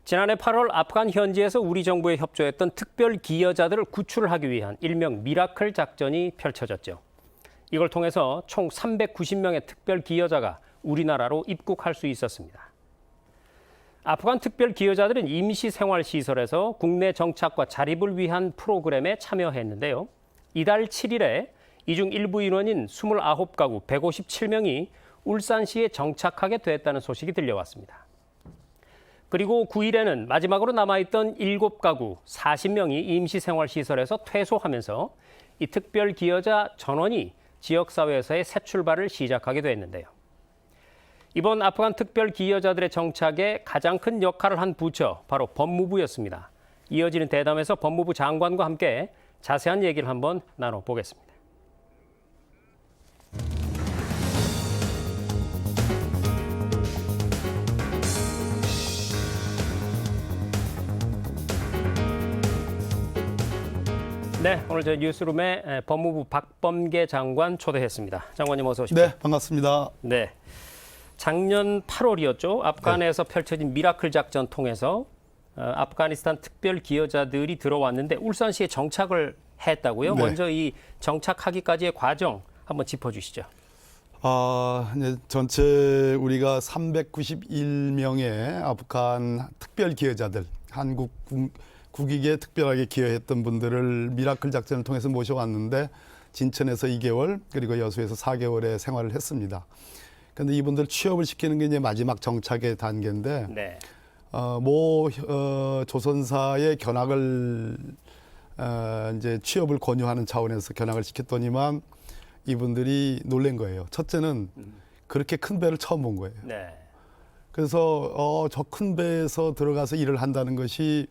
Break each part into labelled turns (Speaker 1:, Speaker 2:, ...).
Speaker 1: 지난해 8월 아프간 현지에서 우리 정부에 협조했던 특별 기여자들을 구출하기 위한 일명 미라클 작전이 펼쳐졌죠. 이걸 통해서 총 390명의 특별 기여자가 우리나라로 입국할 수 있었습니다. 아프간 특별 기여자들은 임시생활시설에서 국내 정착과 자립을 위한 프로그램에 참여했는데요. 이달 7일에 이 중 일부 인원인 29가구 157명이 울산시에 정착하게 됐다는 소식이 들려왔습니다. 그리고 9일에는 마지막으로 남아있던 7가구 40명이 임시생활시설에서 퇴소하면서 이 특별 기여자 전원이 지역사회에서의 새 출발을 시작하게 됐는데요. 이번 아프간 특별 기여자들의 정착에 가장 큰 역할을 한 부처, 바로 법무부였습니다. 이어지는 대담에서 법무부 장관과 함께 자세한 얘기를 한번 나눠보겠습니다. 네, 오늘 저희 뉴스룸에 법무부 박범계 장관 초대했습니다. 장관님 어서 오십시오.
Speaker 2: 네, 반갑습니다.
Speaker 1: 네, 작년 8월이었죠. 아프간에서 펼쳐진 미라클 작전 통해서 아프가니스탄 특별 기여자들이 들어왔는데 울산시에 정착을 했다고요?
Speaker 2: 네.
Speaker 1: 먼저 이 정착하기까지의 과정 한번 짚어주시죠.
Speaker 2: 이제 전체 우리가 391명의 아프간 특별 기여자들, 한국 국익에 특별하게 기여했던 분들을 미라클 작전을 통해서 모셔왔는데 진천에서 2개월 그리고 여수에서 4개월의 생활을 했습니다. 그런데 이분들 취업을 시키는 게 이제 마지막 정착의 단계인데
Speaker 1: 네.
Speaker 2: 모 조선사의 견학을 이제 취업을 권유하는 차원에서 견학을 시켰더니만 이분들이 놀란 거예요. 첫째는 그렇게 큰 배를 처음 본 거예요.
Speaker 1: 네.
Speaker 2: 그래서 저 큰 배에서 들어가서 일을 한다는 것이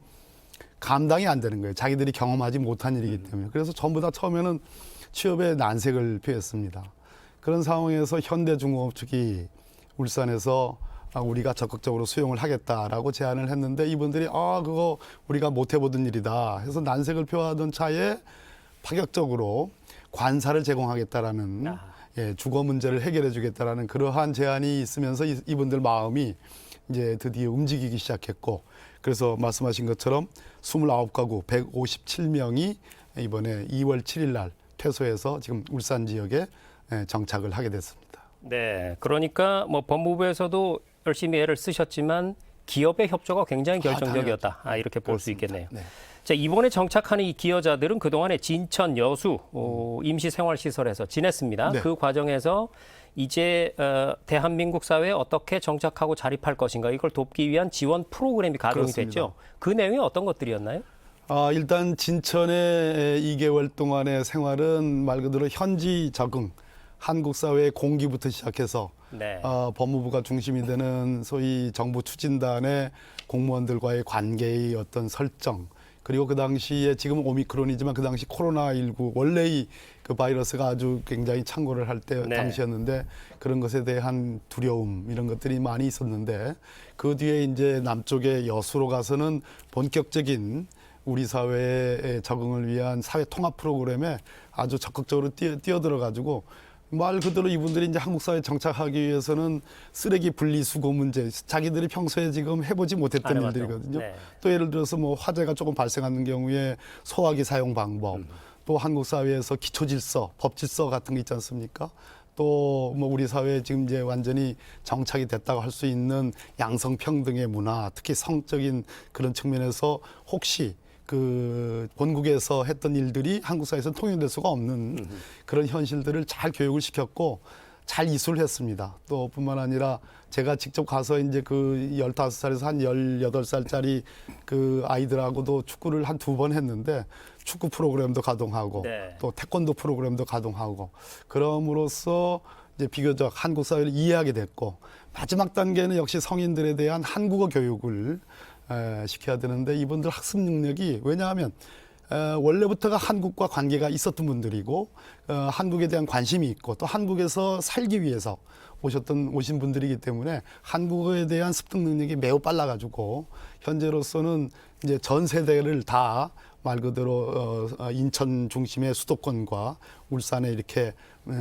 Speaker 2: 감당이 안 되는 거예요. 자기들이 경험하지 못한 일이기 때문에. 그래서 전부 다 처음에는 취업에 난색을 표했습니다. 그런 상황에서 현대중공업 측이 울산에서 우리가 적극적으로 수용을 하겠다라고 제안을 했는데 이분들이 그거 우리가 못 해보던 일이다 해서 난색을 표하던 차에 파격적으로 관사를 제공하겠다라는 주거 문제를 해결해 주겠다라는 그러한 제안이 있으면서 이분들 마음이 이제 드디어 움직이기 시작했고 그래서 말씀하신 것처럼 29가구 157명이 이번에 2월 7일 날 퇴소해서 지금 울산 지역에 정착을 하게 됐습니다.
Speaker 1: 네, 그러니까 뭐 법무부에서도 열심히 애를 쓰셨지만 기업의 협조가 굉장히 결정적이었다. 이렇게 볼 수 있겠네요.
Speaker 2: 네.
Speaker 1: 자, 이번에 정착하는 이 기여자들은 그동안에 진천, 여수 임시생활시설에서 지냈습니다.
Speaker 2: 네.
Speaker 1: 그 과정에서 이제 대한민국 사회에 어떻게 정착하고 자립할 것인가 이걸 돕기 위한 지원 프로그램이 가동이
Speaker 2: 그렇습니다.
Speaker 1: 됐죠. 그 내용이 어떤 것들이었나요?
Speaker 2: 일단 진천의 2개월 동안의 생활은 말 그대로 현지 적응, 한국 사회의 공기부터 시작해서
Speaker 1: 네.
Speaker 2: 법무부가 중심이 되는 소위 정부 추진단의 공무원들과의 관계의 어떤 설정, 그리고 그 당시에 지금 오미크론이지만 그 당시 코로나19 원래의 그 바이러스가 아주 굉장히 창궐을 할 때
Speaker 1: 네.
Speaker 2: 당시였는데 그런 것에 대한 두려움 이런 것들이 많이 있었는데 그 뒤에 이제 남쪽의 여수로 가서는 본격적인 우리 사회의 적응을 위한 사회 통합 프로그램에 아주 적극적으로 뛰어들어 가지고 말 그대로 이분들이 이제 한국 사회에 정착하기 위해서는 쓰레기 분리수거 문제, 자기들이 평소에 지금 해보지 못했던 일들이거든요.
Speaker 1: 네.
Speaker 2: 또 예를 들어서 뭐 화재가 조금 발생하는 경우에 소화기 사용 방법, 또 한국 사회에서 기초 질서, 법 질서 같은 게 있지 않습니까? 또 뭐 우리 사회에 지금 이제 완전히 정착이 됐다고 할 수 있는 양성평등의 문화, 특히 성적인 그런 측면에서 혹시 그 본국에서 했던 일들이 한국 사회에서 통용될 수가 없는 그런 현실들을 잘 교육을 시켰고 잘 이수를 했습니다. 또 뿐만 아니라 제가 직접 가서 이제 그 15살에서 한 18살짜리 그 아이들하고도 축구를 한 2번 했는데 축구 프로그램도 가동하고
Speaker 1: 네.
Speaker 2: 또 태권도 프로그램도 가동하고 그럼으로써 이제 비교적 한국 사회를 이해하게 됐고 마지막 단계는 역시 성인들에 대한 한국어 교육을 시켜야 되는데 이분들 학습 능력이 왜냐하면 원래부터가 한국과 관계가 있었던 분들이고 한국에 대한 관심이 있고 또 한국에서 살기 위해서 오신 분들이기 때문에 한국어에 대한 습득 능력이 매우 빨라가지고 현재로서는 이제 전 세대를 다 말 그대로 인천 중심의 수도권과 울산에 이렇게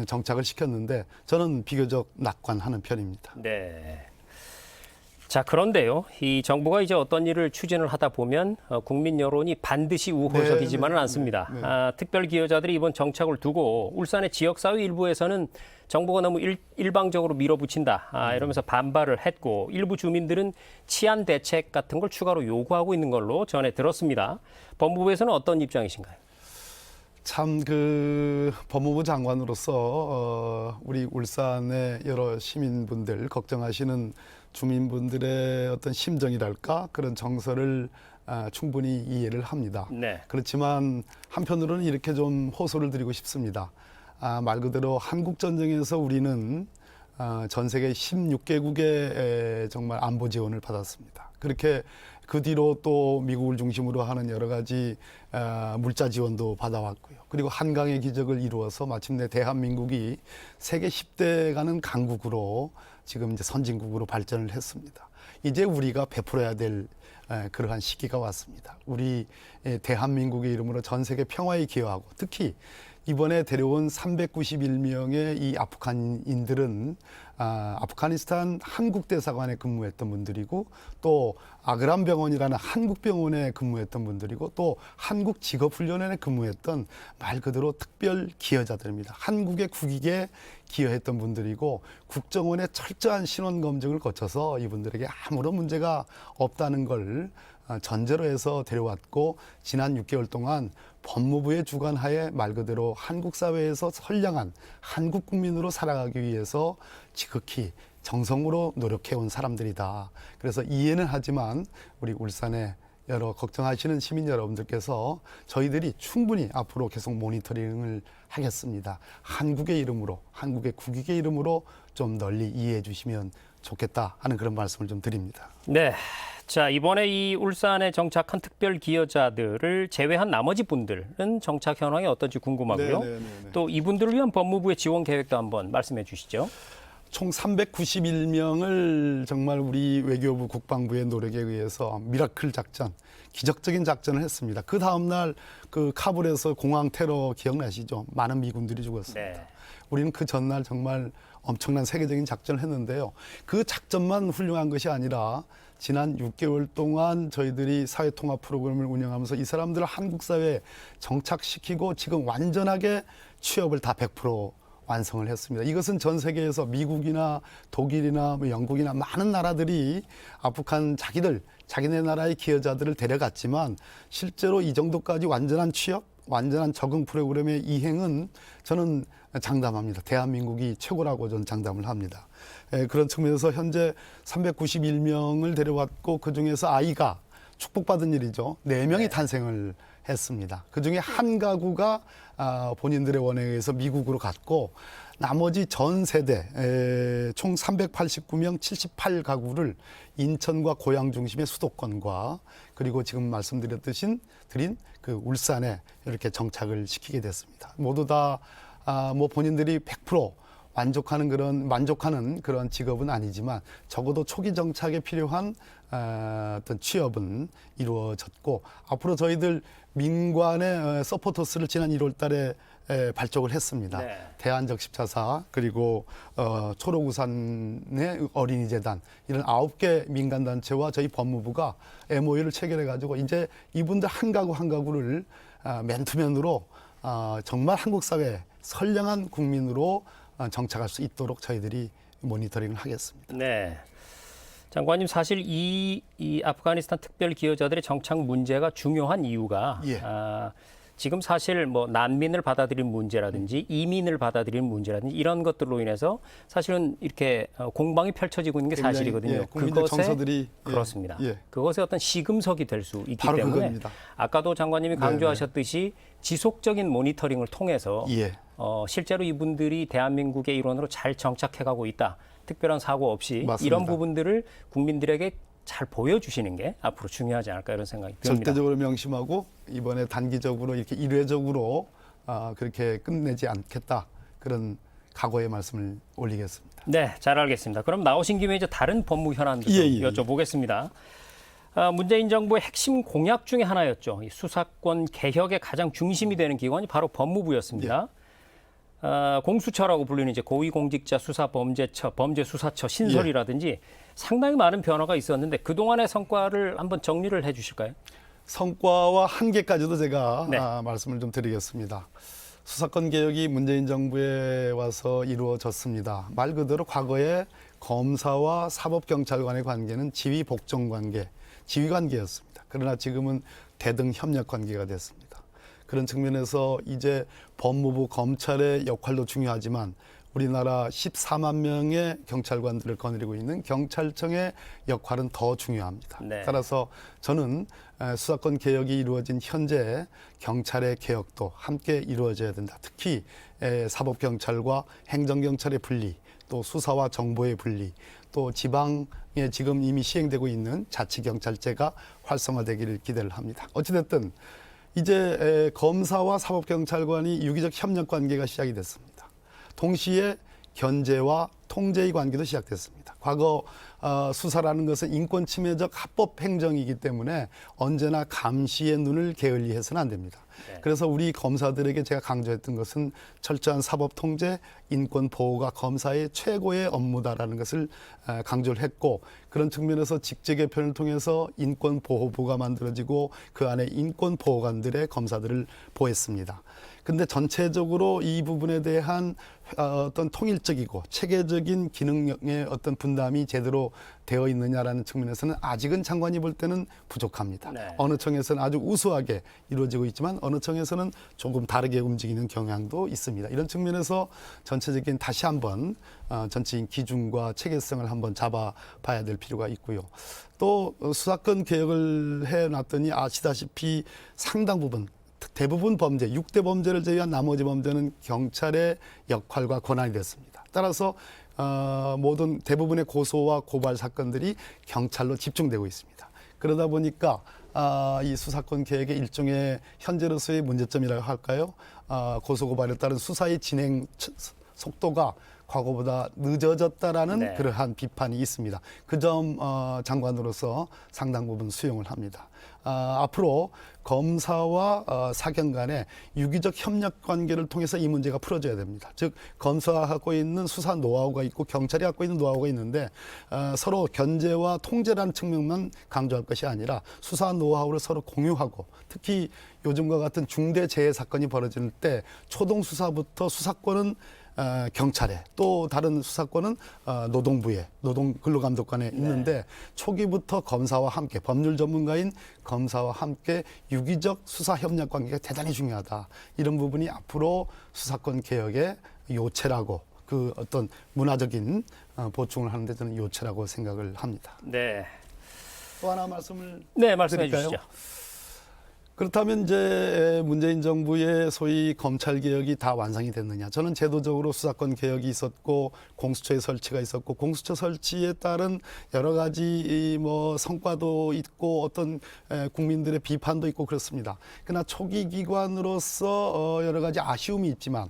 Speaker 2: 정착을 시켰는데 저는 비교적 낙관하는 편입니다.
Speaker 1: 네. 자, 그런데요. 이 정부가 이제 어떤 일을 추진을 하다 보면 국민 여론이 반드시 우호적이지만은 않습니다. 특별 기여자들이 이번 정착을 두고 울산의 지역사회 일부에서는 정부가 너무 일방적으로 밀어붙인다 이러면서 반발을 했고 일부 주민들은 치안 대책 같은 걸 추가로 요구하고 있는 걸로 전해 들었습니다. 법무부에서는 어떤 입장이신가요?
Speaker 2: 참 그 법무부 장관으로서 우리 울산의 여러 시민분들 걱정하시는 주민분들의 어떤 심정이랄까 그런 정서를 충분히 이해를 합니다.
Speaker 1: 네.
Speaker 2: 그렇지만 한편으로는 이렇게 좀 호소를 드리고 싶습니다. 말 그대로 한국 전쟁에서 우리는 전 세계 16개국의 정말 안보 지원을 받았습니다. 그렇게 그 뒤로 또 미국을 중심으로 하는 여러 가지 물자 지원도 받아왔고요. 그리고 한강의 기적을 이루어서 마침내 대한민국이 세계 10대 가는 강국으로 지금 이제 선진국으로 발전을 했습니다. 이제 우리가 베풀어야 될 그러한 시기가 왔습니다. 우리 대한민국의 이름으로 전 세계 평화에 기여하고 특히 이번에 데려온 391명의 이 아프간인들은 아프가니스탄 한국대사관에 근무했던 분들이고 또 아그란 병원이라는 한국 병원에 근무했던 분들이고 또 한국 직업훈련원에 근무했던 말 그대로 특별 기여자들입니다. 한국의 국익에 기여했던 분들이고 국정원의 철저한 신원 검증을 거쳐서 이분들에게 아무런 문제가 없다는 걸 전제로 해서 데려왔고 지난 6개월 동안 법무부의 주관하에 말 그대로 한국 사회에서 선량한 한국 국민으로 살아가기 위해서 지극히 정성으로 노력해온 사람들이다. 그래서 이해는 하지만 우리 울산의 여러 걱정하시는 시민 여러분들께서 저희들이 충분히 앞으로 계속 모니터링을 하겠습니다. 한국의 이름으로, 한국의 국익의 이름으로 좀 널리 이해해 주시면 좋겠다 하는 그런 말씀을 좀 드립니다.
Speaker 1: 네. 자, 이번에 이 울산에 정착한 특별 기여자들을 제외한 나머지 분들은 정착 현황이 어떤지 궁금하고요. 또 이분들을 위한 법무부의 지원 계획도 한번 말씀해 주시죠.
Speaker 2: 총 391명을 정말 우리 외교부 국방부의 노력에 의해서 미라클 작전, 기적적인 작전을 했습니다. 그 다음날 그 카불에서 공항 테러 기억나시죠? 많은 미군들이 죽었습니다.
Speaker 1: 네.
Speaker 2: 우리는 그 전날 정말 엄청난 세계적인 작전을 했는데요. 그 작전만 훌륭한 것이 아니라 지난 6개월 동안 저희들이 사회통합 프로그램을 운영하면서 이 사람들을 한국 사회에 정착시키고 지금 완전하게 취업을 다 100% 완성을 했습니다. 이것은 전 세계에서 미국이나 독일이나 영국이나 많은 나라들이 아프간 자기네 나라의 기여자들을 데려갔지만 실제로 이 정도까지 완전한 취업, 완전한 적응 프로그램의 이행은 저는 장담합니다. 대한민국이 최고라고 저는 장담을 합니다. 그런 측면에서 현재 391명을 데려왔고 그중에서 아이가 축복받은 일이죠. 4명이 탄생을 했습니다. 그중에 한 가구가 본인들의 원에 의해서 미국으로 갔고 나머지 전 세대 총 389명 78가구를 인천과 고향 중심의 수도권과 그리고 지금 말씀드린 그 울산에 이렇게 정착을 시키게 됐습니다. 모두 다 뭐 본인들이 100% 만족하는 그런 직업은 아니지만 적어도 초기 정착에 필요한 어떤 취업은 이루어졌고 앞으로 저희들 민관의 서포터스를 지난 1월 달에 발족을 했습니다.
Speaker 1: 네.
Speaker 2: 대한적십자사 그리고 초록우산의 어린이재단 이런 9개 민간단체와 저희 법무부가 MOU를 체결해가지고 이제 이분들 한 가구 한 가구를 맨투맨으로 정말 한국 사회 선량한 국민으로 정착할 수 있도록 저희들이 모니터링을 하겠습니다.
Speaker 1: 네. 장관님 사실 이 아프가니스탄 특별 기여자들의 정착 문제가 중요한 이유가 지금 사실 뭐 난민을 받아들인 문제라든지 이민을 받아들인 문제라든지 이런 것들로 인해서 사실은 이렇게 공방이 펼쳐지고 있는 게 사실이거든요.
Speaker 2: 국민들 정서들이
Speaker 1: 그렇습니다. 그것의 어떤 시금석이 될 수 있기
Speaker 2: 바로
Speaker 1: 때문에
Speaker 2: 그겁니다.
Speaker 1: 아까도 장관님이 강조하셨듯이 지속적인 모니터링을 통해서 실제로 이분들이 대한민국의 일원으로 잘 정착해가고 있다. 특별한 사고 없이
Speaker 2: 맞습니다.
Speaker 1: 이런 부분들을 국민들에게 잘 보여주시는 게 앞으로 중요하지 않을까 이런 생각이 듭니다.
Speaker 2: 절대적으로 명심하고 이번에 단기적으로 이렇게 일회적으로 그렇게 끝내지 않겠다. 그런 각오의 말씀을 올리겠습니다.
Speaker 1: 네, 잘 알겠습니다. 그럼 나오신 김에 이제 다른 법무 현안도 좀 여쭤보겠습니다. 문재인 정부의 핵심 공약 중에 하나였죠. 이 수사권 개혁의 가장 중심이 되는 기관이 바로 법무부였습니다. 공수처라고 불리는 이제 고위공직자 수사범죄처, 범죄수사처 신설이라든지 상당히 많은 변화가 있었는데 그동안의 성과를 한번 정리를 해 주실까요?
Speaker 2: 성과와 한계까지도 제가
Speaker 1: 네.
Speaker 2: 말씀을 좀 드리겠습니다. 수사권 개혁이 문재인 정부에 와서 이루어졌습니다. 말 그대로 과거에 검사와 사법경찰관의 관계는 지휘복종 관계, 지휘관계였습니다. 그러나 지금은 대등 협력 관계가 됐습니다. 그런 측면에서 이제 법무부 검찰의 역할도 중요하지만 우리나라 14만 명의 경찰관들을 거느리고 있는 경찰청의 역할은 더 중요합니다.
Speaker 1: 네.
Speaker 2: 따라서 저는 수사권 개혁이 이루어진 현재 경찰의 개혁도 함께 이루어져야 된다. 특히 사법경찰과 행정경찰의 분리, 또 수사와 정보의 분리, 또 지방에 지금 이미 시행되고 있는 자치경찰제가 활성화되기를 기대를 합니다. 어찌됐든 이제 검사와 사법경찰관이 유기적 협력 관계가 시작이 됐습니다. 동시에 견제와 통제의 관계도 시작됐습니다. 과거 수사라는 것은 인권 침해적 합법 행정이기 때문에 언제나 감시의 눈을 게을리해서는 안 됩니다.
Speaker 1: 네.
Speaker 2: 그래서 우리 검사들에게 제가 강조했던 것은 철저한 사법 통제, 인권 보호가 검사의 최고의 업무다라는 것을 강조를 했고, 그런 측면에서 직제 개편을 통해서 인권 보호부가 만들어지고 그 안에 인권 보호관들의 검사들을 보했습니다. 근데 전체적으로 이 부분에 대한 어떤 통일적이고 체계적인 기능의 어떤 분담이 제대로 되어 있느냐라는 측면에서는 아직은 장관이 볼 때는 부족합니다.
Speaker 1: 네.
Speaker 2: 어느 청에서는 아주 우수하게 이루어지고 있지만 어느 청에서는 조금 다르게 움직이는 경향도 있습니다. 이런 측면에서 전체적인 다시 한번 전체적인 기준과 체계성을 한번 잡아봐야 될 필요가 있고요. 또 수사권 개혁을 해놨더니 아시다시피 상당 부분 대부분 범죄, 6대 범죄를 제외한 나머지 범죄는 경찰의 역할과 권한이 됐습니다. 따라서 모든 대부분의 고소와 고발 사건들이 경찰로 집중되고 있습니다. 그러다 보니까 이 수사권 개혁의 일종의 현재로서의 문제점이라고 할까요? 고소고발에 따른 수사의 진행 속도가 과거보다 늦어졌다라는
Speaker 1: 네.
Speaker 2: 그러한 비판이 있습니다. 그 점 장관으로서 상당 부분 수용을 합니다. 앞으로 검사와 사경 간의 유기적 협력 관계를 통해서 이 문제가 풀어져야 됩니다. 즉 검사가 갖고 있는 수사 노하우가 있고 경찰이 갖고 있는 노하우가 있는데 서로 견제와 통제라는 측면만 강조할 것이 아니라 수사 노하우를 서로 공유하고, 특히 요즘과 같은 중대 재해 사건이 벌어질 때 초동 수사부터 수사권은 경찰에, 또 다른 수사권은 노동부에, 노동근로감독관에 있는데 초기부터 검사와 함께, 법률 전문가인 검사와 함께 유기적 수사 협력 관계가 대단히 중요하다. 이런 부분이 앞으로 수사권 개혁의 요체라고, 그 어떤 문화적인 보충을 하는데 저는 요체라고 생각을 합니다.
Speaker 1: 네.
Speaker 2: 또 하나 말씀을
Speaker 1: 네, 말씀해
Speaker 2: 드릴까요?
Speaker 1: 주시죠.
Speaker 2: 그렇다면 이제 문재인 정부의 소위 검찰 개혁이 다 완성이 됐느냐? 저는 제도적으로 수사권 개혁이 있었고 공수처의 설치가 있었고 공수처 설치에 따른 여러 가지 뭐 성과도 있고 어떤 국민들의 비판도 있고 그렇습니다. 그러나 초기 기관으로서 여러 가지 아쉬움이 있지만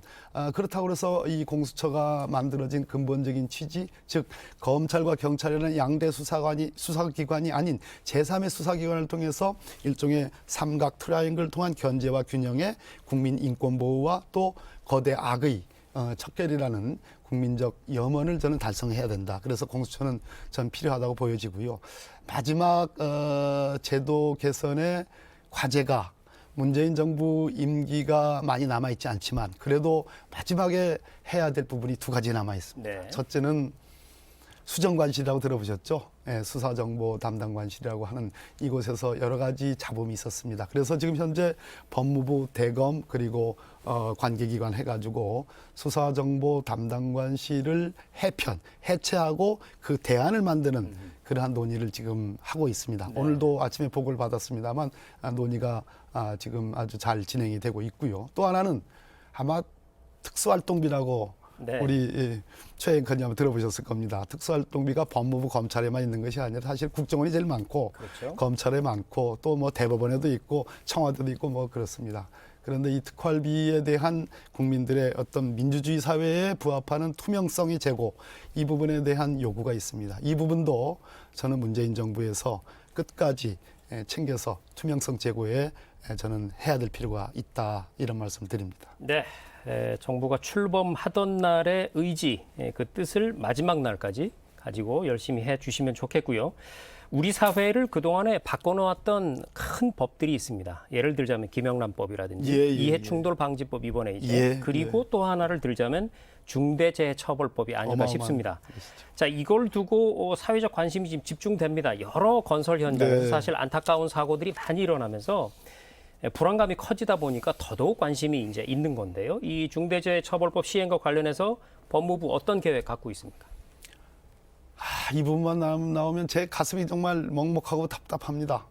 Speaker 2: 그렇다고 해서 이 공수처가 만들어진 근본적인 취지, 즉 검찰과 경찰이라는 양대 수사기관이 아닌 제3의 수사기관을 통해서 일종의 삼각 트라이앵글 통한 견제와 균형의 국민 인권 보호와 또 거대 악의 척결이라는 국민적 염원을 저는 달성해야 된다. 그래서 공수처는 전 필요하다고 보여지고요. 마지막 제도 개선의 과제가 문재인 정부 임기가 많이 남아있지 않지만 그래도 마지막에 해야 될 부분이 두 가지 남아있습니다.
Speaker 1: 네.
Speaker 2: 첫째는 수정관실이라고 들어보셨죠? 예, 수사정보 담당관실이라고 하는 이곳에서 여러 가지 잡음이 있었습니다. 그래서 지금 현재 법무부 대검 그리고 관계기관 해가지고 수사정보 담당관실을 해체하고 그 대안을 만드는 그러한 논의를 지금 하고 있습니다.
Speaker 1: 네.
Speaker 2: 오늘도 아침에 보고를 받았습니다만 논의가 지금 아주 잘 진행이 되고 있고요. 또 하나는 아마 특수활동비라고
Speaker 1: 네.
Speaker 2: 우리 최 앵커님 한번 들어보셨을 겁니다. 특수활동비가 법무부 검찰에만 있는 것이 아니라 사실 국정원이 제일 많고
Speaker 1: 그렇죠.
Speaker 2: 검찰에 많고 또 뭐 대법원에도 있고 청와대도 있고 뭐 그렇습니다. 그런데 이 특활비에 대한 국민들의 어떤 민주주의 사회에 부합하는 투명성의 제고, 이 부분에 대한 요구가 있습니다. 이 부분도 저는 문재인 정부에서 끝까지 챙겨서 투명성 제고에 저는 해야 될 필요가 있다, 이런 말씀을 드립니다.
Speaker 1: 네. 정부가 출범하던 날의 의지, 그 뜻을 마지막 날까지 가지고 열심히 해주시면 좋겠고요. 우리 사회를 그동안에 바꿔놓았던 큰 법들이 있습니다. 예를 들자면 김영란법이라든지 이해충돌방지법 이번에 이제 그리고 또 하나를 들자면 중대재해처벌법이 아닌가 싶습니다. 자, 이걸 두고 사회적 관심이 지금 집중됩니다. 여러 건설 현장에서 사실 안타까운 사고들이 많이 일어나면서 불안감이 커지다 보니까 더더욱 관심이 이제 있는 건데요. 이 중대재해처벌법 시행과 관련해서 법무부 어떤 계획 갖고 있습니까?
Speaker 2: 이 부분만 나오면 제 가슴이 정말 먹먹하고 답답합니다.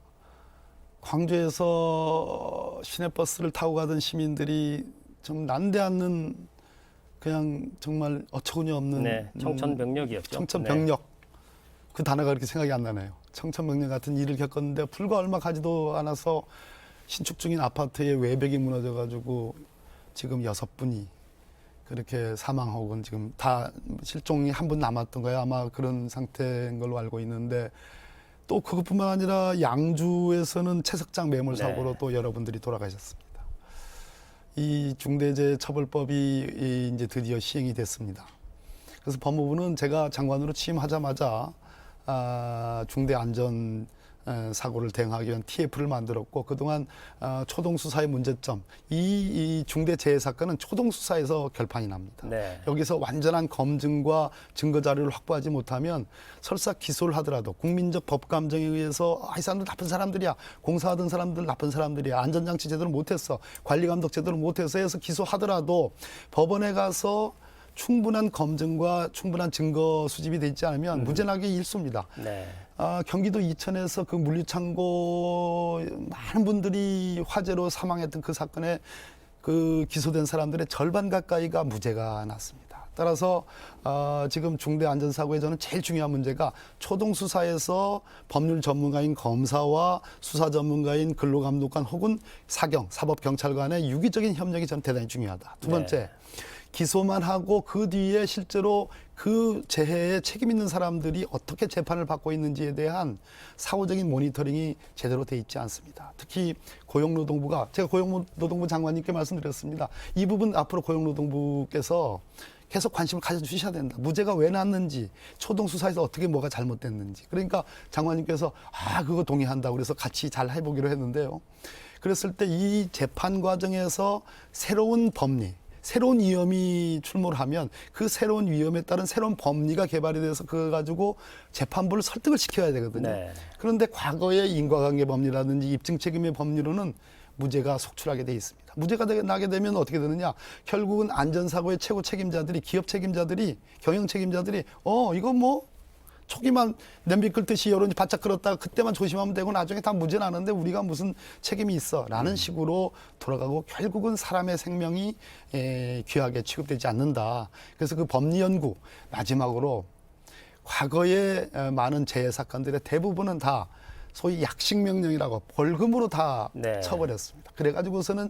Speaker 2: 광주에서 시내버스를 타고 가던 시민들이 좀 난데없는 그냥 정말 어처구니 없는
Speaker 1: 청천벽력이었죠.
Speaker 2: 청천벽력. 그 단어가 그렇게 생각이 안 나네요. 청천벽력 같은 일을 겪었는데 불과 얼마 가지도 않아서 신축 중인 아파트에 외벽이 무너져가지고 지금 6분이 그렇게 사망하고 지금 다 실종이 한 분 남았던 거예요. 아마 그런 상태인 걸로 알고 있는데 또 그것뿐만 아니라 양주에서는 채석장 매몰 사고로 또 여러분들이 돌아가셨습니다. 이 중대재해처벌법이 이제 드디어 시행이 됐습니다. 그래서 법무부는 제가 장관으로 취임하자마자 중대안전 사고를 대응하기 위한 TF를 만들었고 그동안 초동수사의 문제점 이 중대재해 사건은 초동수사에서 결판이 납니다. 여기서 완전한 검증과 증거자료를 확보하지 못하면 설사 기소를 하더라도 국민적 법감정에 의해서 이 사람들 나쁜 사람들이야, 공사하던 사람들 나쁜 사람들이야, 안전장치 제대로 못했어, 관리감독 제대로 못해서 해서 기소하더라도 법원에 가서 충분한 검증과 충분한 증거 수집이 되지 않으면 무죄나게 일수입니다. 경기도 이천에서 그 물류창고 많은 분들이 화재로 사망했던 그 사건에 그 기소된 사람들의 절반 가까이가 무죄가 났습니다. 따라서 지금 중대안전사고에 저는 제일 중요한 문제가 초동수사에서 법률 전문가인 검사와 수사 전문가인 근로감독관 혹은 사경, 사법경찰관의 유기적인 협력이 저는 대단히 중요하다. 두 번째, 기소만 하고 그 뒤에 실제로 그 재해에 책임 있는 사람들이 어떻게 재판을 받고 있는지에 대한 사후적인 모니터링이 제대로 돼 있지 않습니다. 특히 고용노동부가 제가 고용노동부 장관님께 말씀드렸습니다. 이 부분 앞으로 고용노동부께서 계속 관심을 가져주셔야 된다. 무죄가 왜 났는지, 초동수사에서 어떻게 뭐가 잘못됐는지. 그러니까 장관님께서 그거 동의한다고 그래서 같이 잘 해보기로 했는데요. 그랬을 때 이 재판 과정에서 새로운 법리, 새로운 위험이 출몰을 하면 그 새로운 위험에 따른 새로운 법리가 개발이 돼서 그거 가지고 재판부를 설득을 시켜야 되거든요. 그런데 과거의 인과관계 법리라든지 입증 책임의 법리로는 무죄가 속출하게 돼 있습니다. 무죄가 나게 되면 어떻게 되느냐? 결국은 안전사고의 최고 책임자들이, 기업 책임자들이, 경영 책임자들이 이거 뭐 초기만 냄비 끓듯이 여론이 바짝 끓었다가 그때만 조심하면 되고 나중에 다 무죄 나는데 우리가 무슨 책임이 있어 라는 식으로 돌아가고 결국은 사람의 생명이 귀하게 취급되지 않는다. 그래서 그 법리 연구 마지막으로 과거의 많은 재해 사건들의 대부분은 다 소위 약식명령이라고 벌금으로 다 처벌했습니다. 그래가지고서는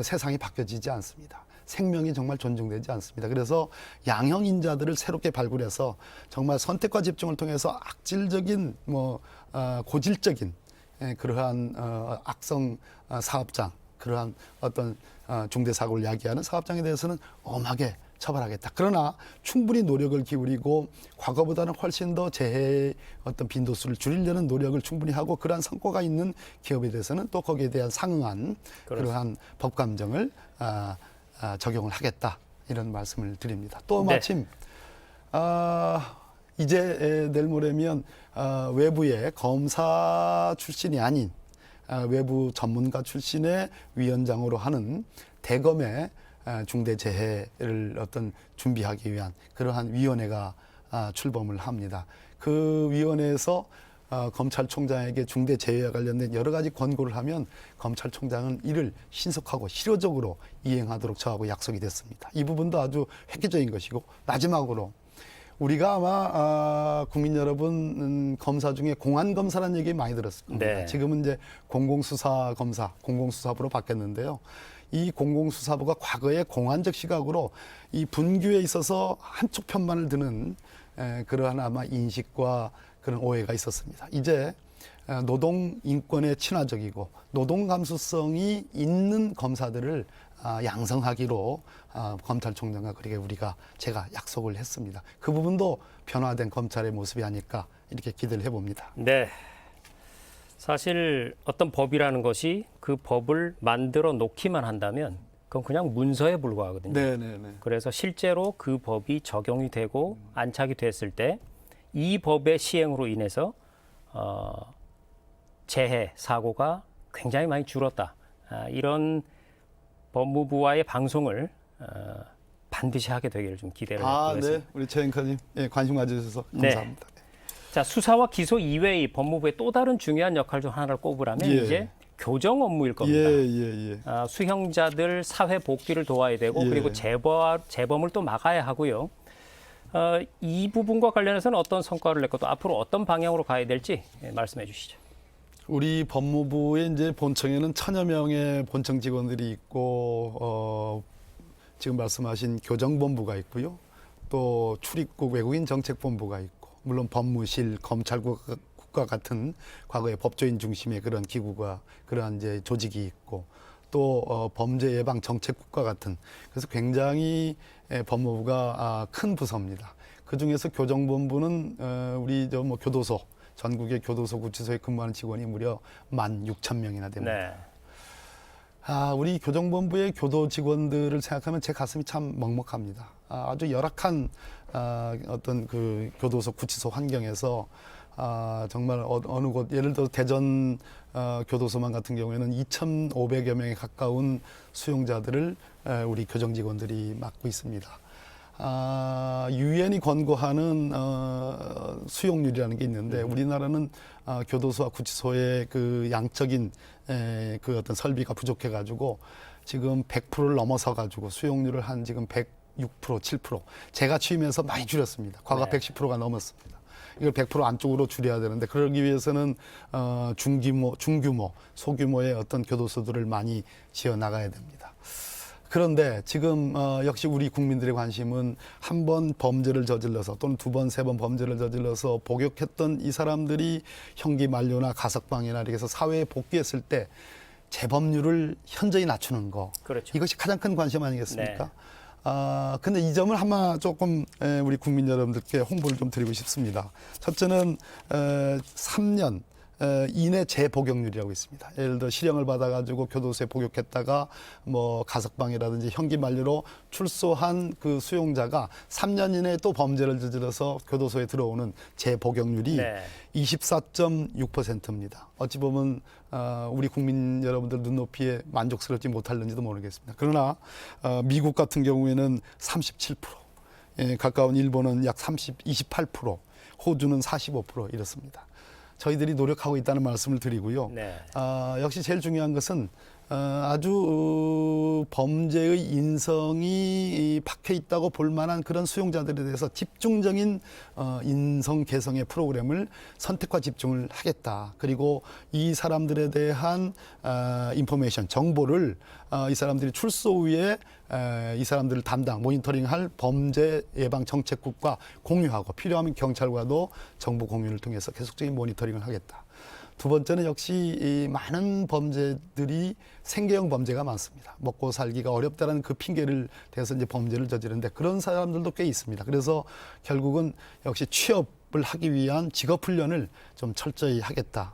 Speaker 2: 세상이 바뀌어지지 않습니다. 생명이 정말 존중되지 않습니다. 그래서 양형인자들을 새롭게 발굴해서 정말 선택과 집중을 통해서 악질적인 고질적인 그러한 악성 사업장, 그러한 어떤 중대사고를 야기하는 사업장에 대해서는 엄하게 처벌하겠다. 그러나 충분히 노력을 기울이고 과거보다는 훨씬 더 재해의 어떤 빈도수를 줄이려는 노력을 충분히 하고 그러한 성과가 있는 기업에 대해서는 또 거기에 대한 상응한 그러한 법감정을 적용을 하겠다. 이런 말씀을 드립니다. 또 마침 이제 내일 모레면 외부의 검사 출신이 아닌 외부 전문가 출신의 위원장으로 하는 대검의 중대재해를 어떤 준비하기 위한 그러한 위원회가 출범을 합니다. 그 위원회에서 검찰총장에게 중대재해와 관련된 여러 가지 권고를 하면 검찰총장은 이를 신속하고 실효적으로 이행하도록 저하고 약속이 됐습니다. 이 부분도 아주 획기적인 것이고 마지막으로 우리가 아마 국민 여러분 검사 중에 공안검사라는 얘기 많이 들었을 겁니다. 지금은 이제 공공수사검사, 공공수사부로 바뀌었는데요. 이 공공수사부가 과거의 공안적 시각으로 이 분규에 있어서 한쪽 편만을 드는 그러한 아마 인식과 그런 오해가 있었습니다. 이제 노동 인권에 친화적이고 노동 감수성이 있는 검사들을 양성하기로 검찰총장과 그렇게 제가 약속을 했습니다. 그 부분도 변화된 검찰의 모습이 아닐까 이렇게 기대를 해봅니다.
Speaker 1: 네. 사실 어떤 법이라는 것이 그 법을 만들어 놓기만 한다면 그건 그냥 문서에 불과하거든요.
Speaker 2: 네네네.
Speaker 1: 그래서 실제로 그 법이 적용이 되고 안착이 됐을 때 이 법의 시행으로 인해서 재해 사고가 굉장히 많이 줄었다. 이런 법무부와의 방송을 반드시 하게 되기를 좀 기대를 하겠습니다.
Speaker 2: 네. 우리 최 앵커님 관심 가져주셔서
Speaker 1: 네.
Speaker 2: 감사합니다.
Speaker 1: 자, 수사와 기소 이외의 법무부의 또 다른 중요한 역할 중 하나를 꼽으라면
Speaker 2: 예.
Speaker 1: 이제 교정 업무일 겁니다.
Speaker 2: 예.
Speaker 1: 수형자들 사회 복귀를 도와야 되고
Speaker 2: 예.
Speaker 1: 그리고 재범을 또 막아야 하고요. 이 부분과 관련해서는 어떤 성과를 냈고 또 앞으로 어떤 방향으로 가야 될지 말씀해 주시죠.
Speaker 2: 우리 법무부의 이제 본청에는 1,000여 명의 본청 직원들이 있고 지금 말씀하신 교정본부가 있고요. 또 출입국 외국인 정책본부가 있고 물론 법무실, 검찰국과 같은 과거의 법조인 중심의 그런 기구가 그러한 이제 조직이 있고 또 범죄 예방 정책국과 같은 그래서 굉장히 법무부가 큰 부서입니다. 그 중에서 교정본부는 우리 교도소 전국의 교도소 구치소에 근무하는 직원이 무려 16,000명이나 됩니다.
Speaker 1: 네.
Speaker 2: 우리 교정본부의 교도 직원들을 생각하면 제 가슴이 참 먹먹합니다. 아주 열악한 어떤 그 교도소 구치소 환경에서 정말 어느 곳 예를 들어 대전 교도소만 같은 경우에는 2,500여 명에 가까운 수용자들을 우리 교정 직원들이 맡고 있습니다. 유엔이 권고하는 수용률이라는 게 있는데 우리나라는 교도소와 구치소의 그 양적인 그 어떤 설비가 부족해 가지고 지금 100%를 넘어서 가지고 수용률을 한 지금 106%, 7% 제가 취임해서 많이 줄였습니다. 과거
Speaker 1: 네.
Speaker 2: 110%가 넘었습니다. 이걸 100% 안쪽으로 줄여야 되는데 그러기 위해서는 중규모, 소규모의 어떤 교도소들을 많이 지어 나가야 됩니다. 그런데 지금 역시 우리 국민들의 관심은 한 번 범죄를 저질러서 또는 두 번, 세 번 범죄를 저질러서 복역했던 이 사람들이 형기 만료나 가석방이나 이렇게 해서 사회에 복귀했을 때 재범률을 현저히 낮추는 거.
Speaker 1: 그렇죠.
Speaker 2: 이것이 가장 큰 관심 아니겠습니까?
Speaker 1: 네.
Speaker 2: 근데 이 점을 아마 조금 우리 국민 여러분들께 홍보를 좀 드리고 싶습니다. 첫째는 3년 이내 재복역률이라고 있습니다. 예를 들어 실형을 받아가지고 교도소에 복역했다가 뭐 가석방이라든지 형기 만료로 출소한 그 수용자가 3년 이내에 또 범죄를 저질러서 교도소에 들어오는 재복역률이
Speaker 1: 네.
Speaker 2: 24.6%입니다. 어찌 보면 우리 국민 여러분들 눈높이에 만족스럽지 못할는지도 모르겠습니다. 그러나 미국 같은 경우에는 37%, 가까운 일본은 약 28%, 호주는 45% 이렇습니다. 저희들이 노력하고 있다는 말씀을 드리고요.
Speaker 1: 네.
Speaker 2: 역시 제일 중요한 것은 아주 범죄의 인성이 박혀 있다고 볼 만한 그런 수용자들에 대해서 집중적인 인성 개성의 프로그램을 선택과 집중을 하겠다. 그리고 이 사람들에 대한 인포메이션, 정보를 이 사람들이 출소 후에 이 사람들을 모니터링할 범죄 예방 정책국과 공유하고 필요하면 경찰과도 정보 공유를 통해서 계속적인 모니터링을 하겠다. 두 번째는 역시 이 많은 범죄들이 생계형 범죄가 많습니다. 먹고 살기가 어렵다는 그 핑계를 대서 이제 범죄를 저지르는데 그런 사람들도 꽤 있습니다. 그래서 결국은 역시 취업을 하기 위한 직업훈련을 좀 철저히 하겠다.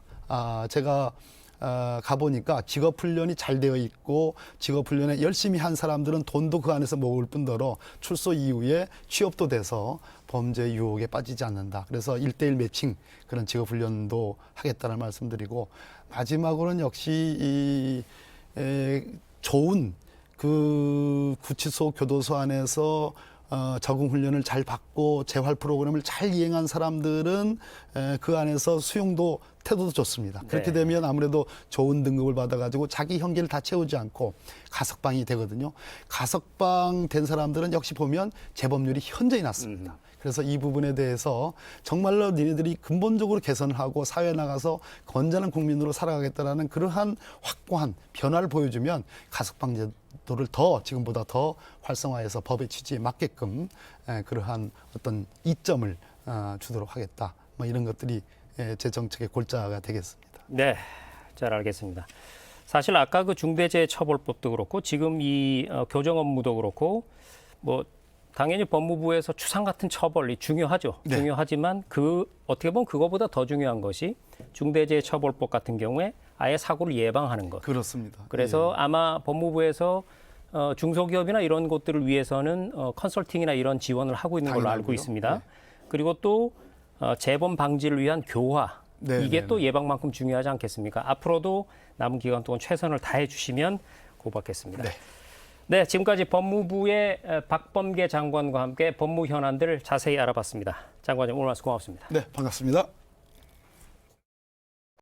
Speaker 2: 제가 가보니까 직업훈련이 잘 되어 있고 직업훈련에 열심히 한 사람들은 돈도 그 안에서 모을 뿐더러 출소 이후에 취업도 돼서 범죄 유혹에 빠지지 않는다. 그래서 1:1 매칭 그런 직업훈련도 하겠다는 말씀드리고 마지막으로는 역시 좋은 그 구치소 교도소 안에서 적응 훈련을 잘 받고 재활 프로그램을 잘 이행한 사람들은 그 안에서 수용도 태도도 좋습니다. 그렇게
Speaker 1: 네.
Speaker 2: 되면 아무래도 좋은 등급을 받아가지고 자기 형기를 다 채우지 않고 가석방이 되거든요. 가석방 된 사람들은 역시 보면 재범률이 현저히 낮습니다. 그래서 이 부분에 대해서 정말로 니네들이 근본적으로 개선을 하고 사회에 나가서 건전한 국민으로 살아가겠다라는 그러한 확고한 변화를 보여주면 가석방 제도를 지금보다 더 활성화해서 법의 취지에 맞게끔 그러한 어떤 이점을 주도록 하겠다. 뭐 이런 것들이 제 정책의 골자가 되겠습니다.
Speaker 1: 네, 잘 알겠습니다. 사실 아까 그 중대재해처벌법도 그렇고 지금 이 교정 업무도 그렇고 뭐 당연히 법무부에서 추상 같은 처벌이 중요하죠.
Speaker 2: 네.
Speaker 1: 중요하지만 그 어떻게 보면 그거보다 더 중요한 것이 중대재해처벌법 같은 경우에 아예 사고를 예방하는 것.
Speaker 2: 그렇습니다.
Speaker 1: 그래서 아마 법무부에서 중소기업이나 이런 곳들을 위해서는 컨설팅이나 이런 지원을 하고 있는 걸로 알고
Speaker 2: 당연하고요.
Speaker 1: 있습니다.
Speaker 2: 네.
Speaker 1: 그리고 또 재범 방지를 위한 교화.
Speaker 2: 네,
Speaker 1: 이게
Speaker 2: 네,
Speaker 1: 또 예방만큼 중요하지 않겠습니까? 앞으로도 남은 기간 동안 최선을 다해 주시면 고맙겠습니다.
Speaker 2: 네.
Speaker 1: 네, 지금까지 법무부의 박범계 장관과 함께 법무 현안들 자세히 알아봤습니다. 장관님 오늘 말씀 고맙습니다.
Speaker 2: 네, 반갑습니다.